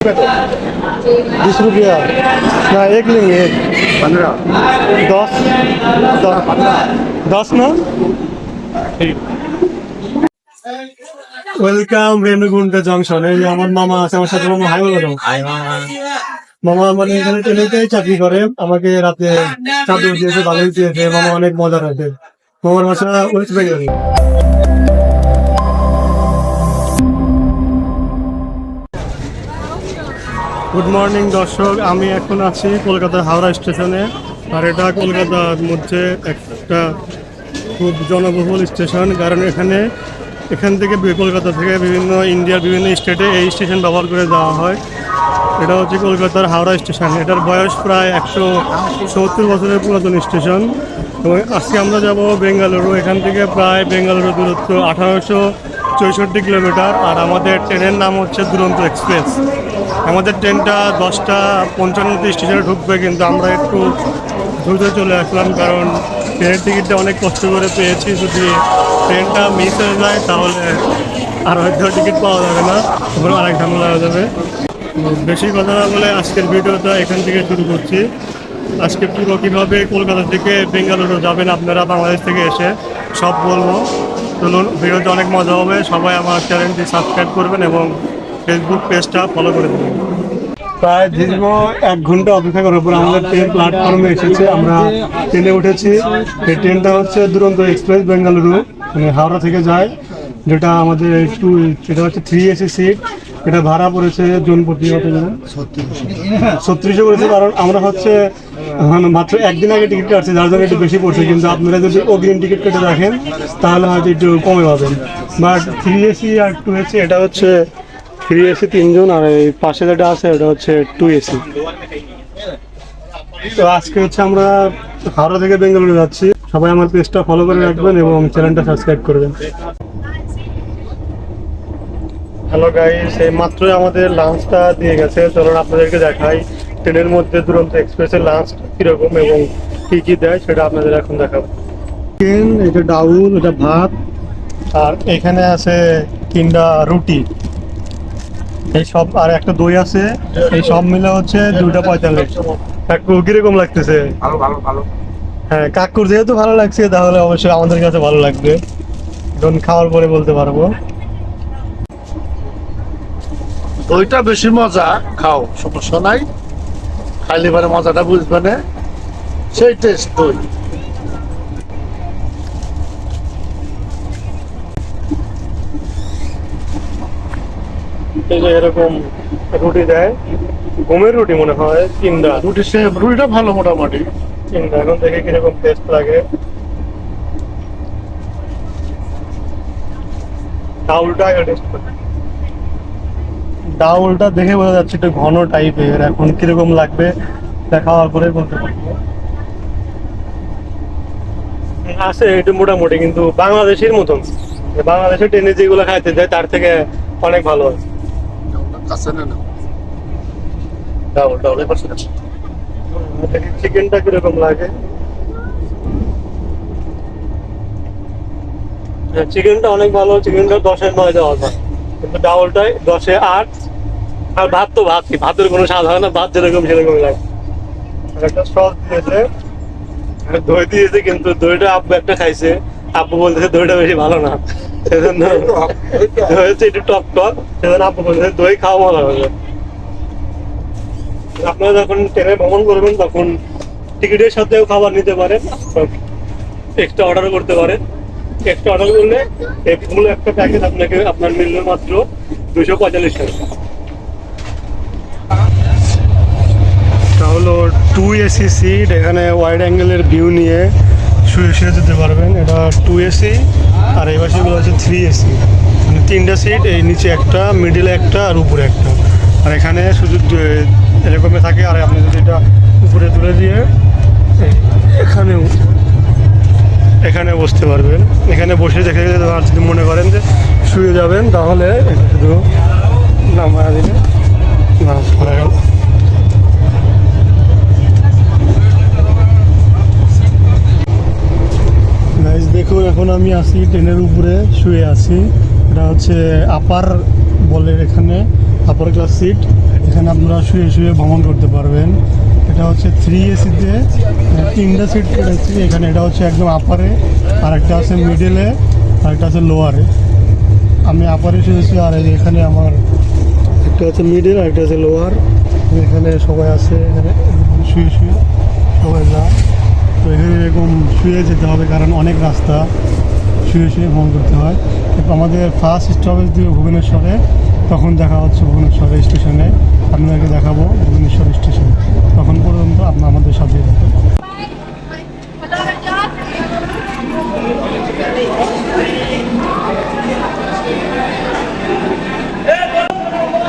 ₹20 ना एक लेंगे एक 15 10 ना ওয়েলকাম রেণুগুন্ডা জংশন। এই যে আমার মামা আছে, আমার সাথে মামা হাই বলো। মামা মানে এখানে ট্রেনেতেই চাকরি করে, আমাকে রাতে চাদর দিয়েছে, বালিশ দিয়েছে। মামা অনেক মজা রাখে। মামার বাসা ওয়েস্ট বেঙ্গল। গুড মর্নিং দর্শক, আমি এখন আছি কলকাতার হাওড়া স্টেশনে। আর এটা কলকাতার মধ্যে একটা খুব জনবহুল স্টেশন, কারণ এখান থেকে কলকাতা থেকে বিভিন্ন ইন্ডিয়ার বিভিন্ন স্টেটে এই স্টেশন ব্যবহার করে যাওয়া হয়। এটা হচ্ছে কলকাতার হাওড়া স্টেশন। এটার বয়স প্রায় 170 বছরের পুরাতন স্টেশন। এবং আজকে আমরা যাব বেঙ্গালুরু। এখান থেকে প্রায় বেঙ্গালুরু দূরত্ব 1864 কিলোমিটার। আর আমাদের ট্রেনের নাম হচ্ছে দুরন্ত এক্সপ্রেস। আমাদের ট্রেনটা 10:55 স্টেশনে ঢুকবে, কিন্তু আমরা একটু দ্রুত চলে আসলাম, কারণ ট্রেনের টিকিটটা অনেক কষ্ট করে পেয়েছি। যদি ট্রেনটা মিস হয়ে যায় তাহলে আর হয়তো টিকিট পাওয়া যাবে না, তখন আরেক ঝামেলা হয়ে যাবে। বেশি কথা না বলে আজকের ভিডিওটা এখান থেকে শুরু করছি। আজকে পুরো কীভাবে কলকাতা থেকে বেঙ্গালুরু যাবেন আপনারা বাংলাদেশ থেকে এসে সব বলবো। চলুন, ভিডিওতে অনেক মজা হবে। সবাই আমার চ্যানেলটি সাবস্ক্রাইব করবেন এবং ফেসবুক পেজটা ফলো করে দেবেন। প্রায় দীর্ঘ 1 ঘন্টা অপেক্ষা করার পর আমাদের ট্রেন প্ল্যাটফর্মে এসেছে। আমরা ট্রেনে উঠেছি। এই ট্রেনটা হচ্ছে দুরন্ত এক্সপ্রেস বেঙ্গালুরু, মানে হাওড়া থেকে যায়। যেটা আমাদের এটা হচ্ছে 3 AC সিট। এটা ভাড়া পড়েছে জনপ্রতি 3600 করেছে, কারণ আমরা হচ্ছে মাত্র একদিন আগে টিকিট কাটছি, যার জন্য একটু বেশি পড়ছে। কিন্তু আপনারা যদি অগ্রিম টিকিট কেটে রাখেন তাহলে হয়তো একটু কমে পাবেন। বাট 3 AC আর 2 AC, এটা হচ্ছে 3 AC 3 জন, আর এই পাশে যেটা আছে ওটা হচ্ছে 2 AC। তো আজকে হচ্ছে আমরা হাওড়া থেকে বেঙ্গালুরু যাচ্ছি। সবাই আমার পেজটা ফলো করে রাখবেন এবং চ্যানেলটা সাবস্ক্রাইব করবেন। হ্যালো গাইস, এই মাত্রই আমাদের লাঞ্চটা দিয়ে গেছে। চলুন আপনাদেরকে দেখাই ট্রেনের মধ্যে দুরন্ত এক্সপ্রেসের লাঞ্চ কীরকম এবং কী কী দেয় সেটা আপনাদের এখন দেখাবো। চিকেন, এটা ডাউল, এটা ভাত, আর এখানে আছে 3টা রুটি, এই সব, আর একটা দই আছে। এই সব মিলে হচ্ছে 2:45। কাকু কিরকম লাগতেছে? ভালো। হ্যাঁ, কাকুর যেহেতু ভালো লাগছে তাহলে অবশ্যই আমাদের কাছে ভালো লাগবে। এখন খাওয়ার পরে বলতে পারবো। দইটা বেশি মজা, খাও, সমস্যা নাই। খাইলে পরে মজাটা বুঝবে না, সেই টেস্ট দই। এই যে এরকম রুটি দেয়, গমের রুটি মনে হয় 3টা রুটিটা ভালো মোটামুটি। 3টা। এখন দেখে কিরকম টেস্ট লাগে। ডাউলটা দেখে বোঝা যাচ্ছে একটু ঘন টাইপের। এখন কিরকম লাগবে তা খাওয়ার পরে বলতে পারবো। আছে একটু মোটামুটি, কিন্তু বাংলাদেশের মতন, বাংলাদেশের ট্রেনে যেগুলো খাইতে যায় তার থেকে অনেক ভালো আছে। চিকেনটা কিরকম লাগে? চিকেনটা অনেক ভালো। চিকেনটা 10-9 দেওয়া যায়, কিন্তু ডাউলটাই 10-8। আর ভাত তো ভাতই, ভাতের কোনো স্বাদ হয় না, ভাত যেরকম সেরকম লাগে। আর একটা সস দিয়েছে, দই দিয়েছে, কিন্তু দইটা আব্বু একটা খাইছে। আব্বু বলতেছে দইটা বেশি ভালো না, সেজন্য দই হচ্ছে একটু টক টক, সেজন্য আব্বু বলতেছে দই খাওয়া মজা হবে। আপনারা যখন ট্রেনে ভ্রমণ করবেন তখন টিকিটের সাথেও খাবার নিতে পারেন, এক্সট্রা অর্ডার করতে পারেন। এক্সট্রা অর্ডার করলে মূল একটা প্যাকেজ আপনার মিলবে মাত্র 245 টাকা। তা হলো 2 AC সিট। এখানে ওয়াইড অ্যাঙ্গেলের ভিউ নিয়ে শুয়ে যেতে পারবেন। এটা 2 AC, আর এই পাশেগুলো হচ্ছে 3 AC, মানে 3টা সিট। এই নিচে একটা, মিডিলে একটা, আর উপরে একটা। আর এখানে শুধু এরকমই থাকে। আর আপনি যদি এটা উপরে তুলে দিয়ে এখানে বসতে পারবেন। এখানে বসে দেখে আর যদি মনে করেন যে শুয়ে যাবেন তাহলে শুধু নামা দিলে নামাজ পড়ে গেল। দেখুন, এখন আমি আছি ট্রেনের উপরে শুয়ে আছি। এটা হচ্ছে আপার বলে, এখানে আপার ক্লাস সিট। এখানে আপনারা শুয়ে শুয়ে ভ্রমণ করতে পারবেন। এটা হচ্ছে 3 এসিতে 3টা সিট করেছি এখানে। এটা হচ্ছে একদম আপারে, আর একটা আছে মিডলে, আর একটা আছে লোয়ারে। আমি আপারে শুয়েছি, আর এখানে আমার একটা আছে মিডল আর একটা আছে লোয়ার। এখানে সবাই আছে, এখানে শুয়ে শুয়ে সবাই যায়। তো এখানে এরকম শুয়ে যেতে হবে, কারণ অনেক রাস্তা, শুয়ে শুয়ে ভ্রমণ করতে হয়। তো আমাদের ফার্স্ট স্টপেজ দিবে ভুবনেশ্বরে, তখন দেখা হচ্ছে ভুবনেশ্বর স্টেশনে। আপনাদেরকে দেখাবো ভুবনেশ্বর স্টেশন। তখন পর্যন্ত আপনার আমাদের সাথে থাকবেন।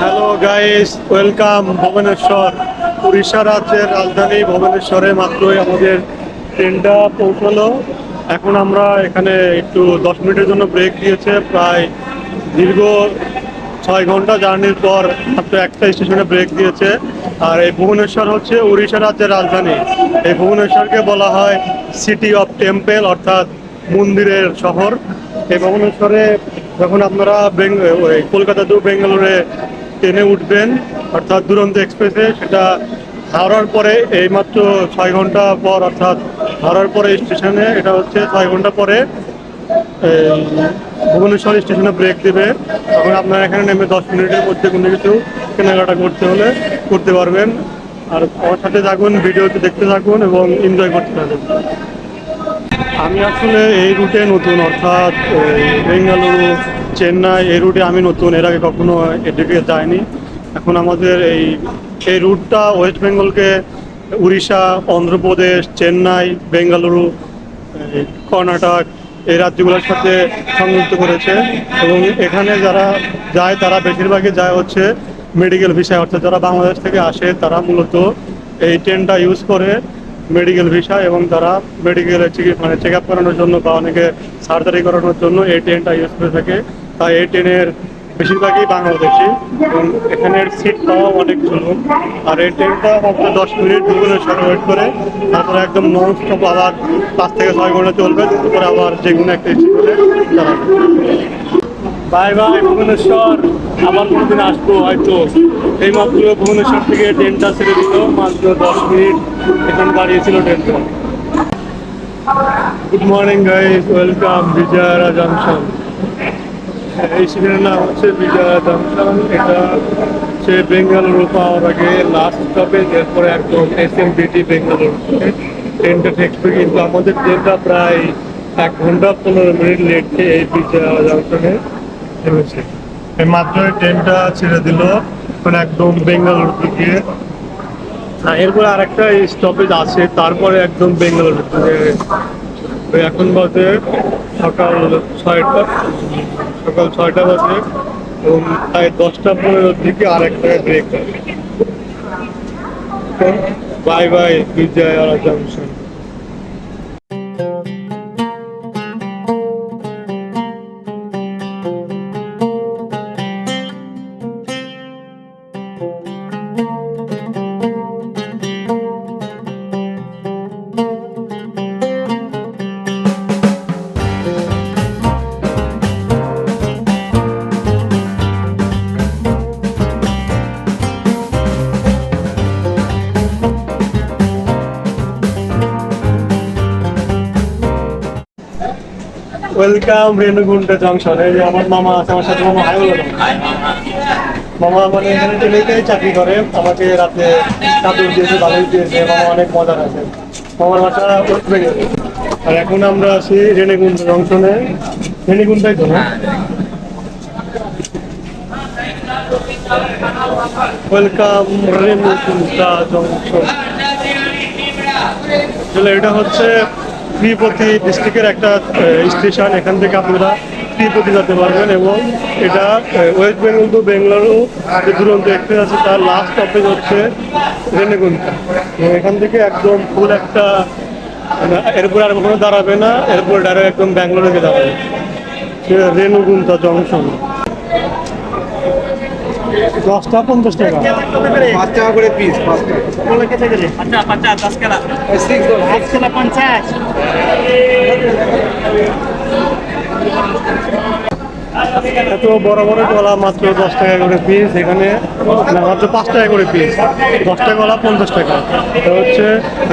Hello guys, welcome Bhubaneswar. Orissa রাজ্যের রাজধানী ভুবনেশ্বরে মাত্রই আমাদের ট্রেনটা পৌঁছালো। এখন আমরা এখানে একটু 10 মিনিটের জন্য ব্রেক দিয়েছে। প্রায় দীর্ঘ 6 ঘন্টা জার্নির পর মাত্র একটা স্টেশনে ব্রেক দিয়েছে। আর এই ভুবনেশ্বর হচ্ছে উড়িষ্যা রাজ্যের রাজধানী। এই ভুবনেশ্বরকে বলা হয় সিটি অফ টেম্পল, অর্থাৎ মন্দিরের শহর। এই ভুবনেশ্বরে যখন আপনারা কলকাতা টু বেঙ্গালুরে ট্রেনে উঠবেন, অর্থাৎ দুরন্ত এক্সপ্রেসে, সেটা হাওড়ার পরে এইমাত্র 6 ঘন্টা পর, অর্থাৎ হাওড়ার পরে স্টেশনে, এটা হচ্ছে 6 ঘন্টা পরে এই ভুবনেশ্বর স্টেশনে ব্রেক দেবে। তখন আপনারা এখানে নেমে 10 মিনিটের মধ্যে কোনো কিছু কেনাকাটা করতে হলে করতে পারবেন। আর আমার সাথে থাকুন, ভিডিওতে দেখতে থাকুন এবং এনজয় করতে থাকুন। আমি আসলে এই রুটে নতুন, অর্থাৎ বেঙ্গালুরু, চেন্নাই, এই রুটে আমি নতুন। এর আগে কখনো এদিকে যাইনি। এখন আমাদের এই রুটটা ওয়েস্ট বেঙ্গলকে উড়িষ্যা, অন্ধ্রপ্রদেশ, চেন্নাই, বেঙ্গালুরু, কর্ণাটক, এই রাজ্যগুলোর সাথে সংযুক্ত করেছে। এবং এখানে যারা যায় তারা বেশিরভাগই যায় হচ্ছে মেডিকেল ভিসায়, অর্থাৎ যারা বাংলাদেশ থেকে আসে তারা মূলত এই ট্রেনটা ইউজ করে মেডিকেল ভিসা, এবং তারা মেডিকেল চেক আপ করানোর জন্য বা অনেকে সার্জারি করানোর জন্য এই ট্রেনটা ইউজ করে থাকে। তাই এই ট্রেনের বেশিরভাগই বাংলাদেশি, এবং এখানের সিট পাওয়া অনেক জুলুম। আর এই ট্রেনটা মাত্র 10 মিনিট ভুবনেশ্বরে ওয়েট করে, তারপরে একদম নন স্টপ আবার 5 থেকে 6 ঘন্টা চলবে। তারপরে আবার যে কোনো একটা স্টেশনে দাঁড়াবে। বাই বাই ভুবনেশ্বর, আবার কোনোদিন আসবো হয়তো। এই মাত্র ভুবনেশ্বর থেকে ট্রেনটা ছেড়ে দিল, মাত্র 10 মিনিট এখন দাঁড়িয়েছিল ট্রেনটা। গুড মর্নিং গাইস, ওয়েলকাম বিজয়ারা জাংশন। এই স্টেশনের নাম হচ্ছে বিজয়া জাংশন। এটা হচ্ছে বেঙ্গালুরু পাওয়ার আগে লাস্ট স্টপেজ, এরপরে একদম SMBT বেঙ্গালুরু ট্রেনটা ঠেকবে। কিন্তু আমাদের ট্রেনটা প্রায় 1 ঘন্টা 15 মিনিট লেট এই বিজয়া জাংশনে থেমেছে। এই মাত্র ট্রেনটা ছেড়ে দিল এখন একদম বেঙ্গালুরু থেকে। এরপরে আরেকটা স্টপেজ আছে, তারপরে একদম বেঙ্গালুরু থেকে। এখন বাজে সকাল 6টা বাজে, এবং প্রায় 10টা-15 দিকে আরেকটা ব্রেক আছে। Bye bye Vijaya junction. Welcome Renigunta junction. এই যে আমার মামা আছে আমার সাথে। মামা হাই বলো। মামা মানে এখানে টেলিতেই চাকরি করে, আমাকে রাতে চাদর দিয়েছে, বালিশ দিয়েছে। মামা অনেক মজার আছে। মামার বাসা ওয়েস্ট বেঙ্গল। আর এখন আমরা আছি রেণুগুন্ডা জংশনে। রেণুগুন্ডাই তো না? Welcome Renigunta junction. আসলে এটা হচ্ছে ত্রিপতি ডিস্ট্রিক্টের একটা স্টেশন। এখান থেকে আপনারা ত্রিপতি যেতে পারবেন, এবং এটা ওয়েস্ট বেঙ্গল টু বেঙ্গালুরু যে দুরন্ত এক্সপ্রেস আছে তার লাস্ট স্টপেজ হচ্ছে রেণুগুন্টা। এখান থেকে একদম ফুল একটা, এরপরে আর কখনো দাঁড়াবে না, এরপর ডাইরেক্ট একদম ব্যাঙ্গালোরে দাঁড়াবে। রেণুগুন্টা জংশন। 10টা 50 টাকা, 5 টাকা করে পিস, 5 টাকা। अच्छा 50 10 केला 6 ডলার। 8 केला 50 এত বড় বড় কলা মাত্র 10 টাকা করে পিস, এখানে না মাত্র 5 টাকা করে পিস। 10টা কলা 50 টাকা। এটা হচ্ছে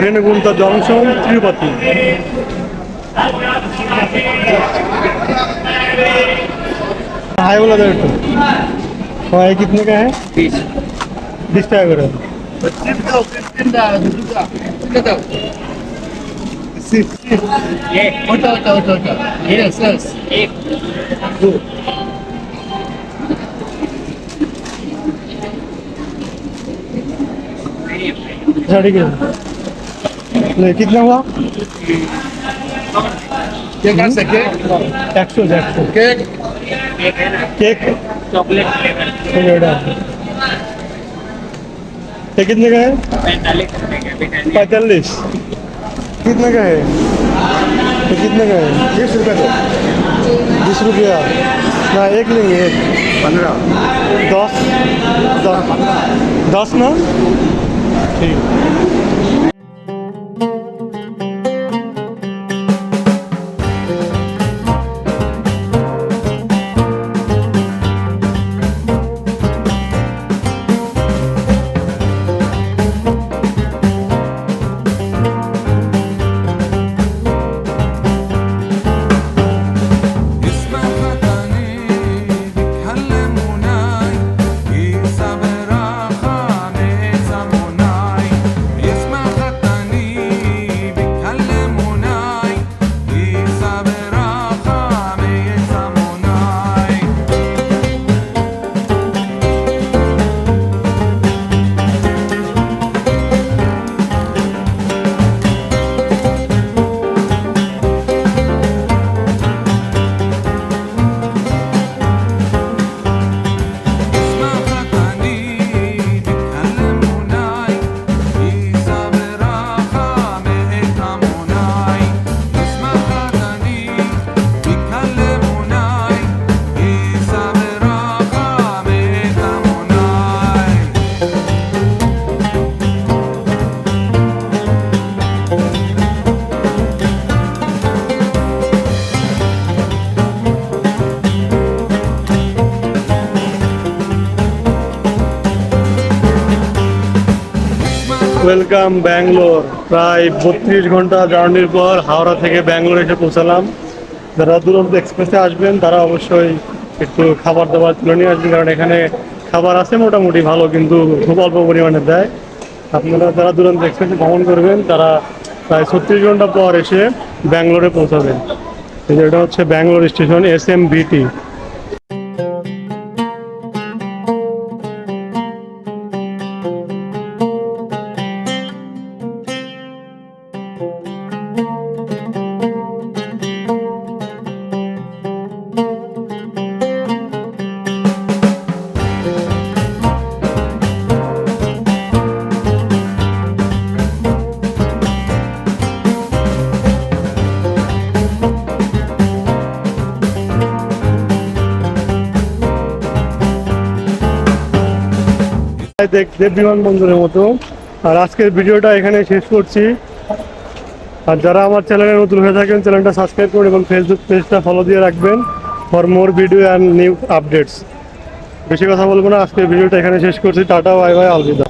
রেণুগুন্টা জংশন, তিরুপতি। हाय बोला दे तो हाँ ये कितने का है? 20 টাকা করে। अच्छा ठीक है, नहीं कितना हुआ? কেক আছে cake 100 cake cake chocolate flavour flavour ये कितने का है? 45 रुपए का भी है। 45 कितने का है? ये कितने का है? 20 रुपए दो 20 रुपया ना, एक लेंगे एक 15 10 10 ना ठीक। ওয়েলকাম ব্যাঙ্গালোর। প্রায় 32 ঘন্টা জার্নির পর হাওড়া থেকে ব্যাঙ্গালোর এসে পৌঁছালাম। যারা দুরন্ত এক্সপ্রেসে আসবেন তারা অবশ্যই একটু খাবার দাবার তুলে নিয়ে আসবেন, কারণ এখানে খাবার আছে মোটামুটি ভালো, কিন্তু খুব অল্প পরিমাণে দেয়। আপনারা যারা দুরন্ত এক্সপ্রেসে ভ্রমণ করবেন তারা প্রায় 36 ঘন্টা পর এসে ব্যাঙ্গালোরে পৌঁছাবেন। এই যে এটা হচ্ছে ব্যাঙ্গালোর স্টেশন, SMBT। দেখতে বিমানবন্দরের মতো। আর আজকের ভিডিওটা এখানে শেষ করছি। আর যারা আমার চ্যানেলে নতুন হয়ে থাকেন চ্যানেলটা সাবস্ক্রাইব করুন এবং ফেসবুক পেজটা ফলো দিয়ে রাখবেন for more video and new updates. বেশি কথা বলবো না, আজকের ভিডিওটা এখানে শেষ করছি। টাটা, বাই বাই, আলবিদা।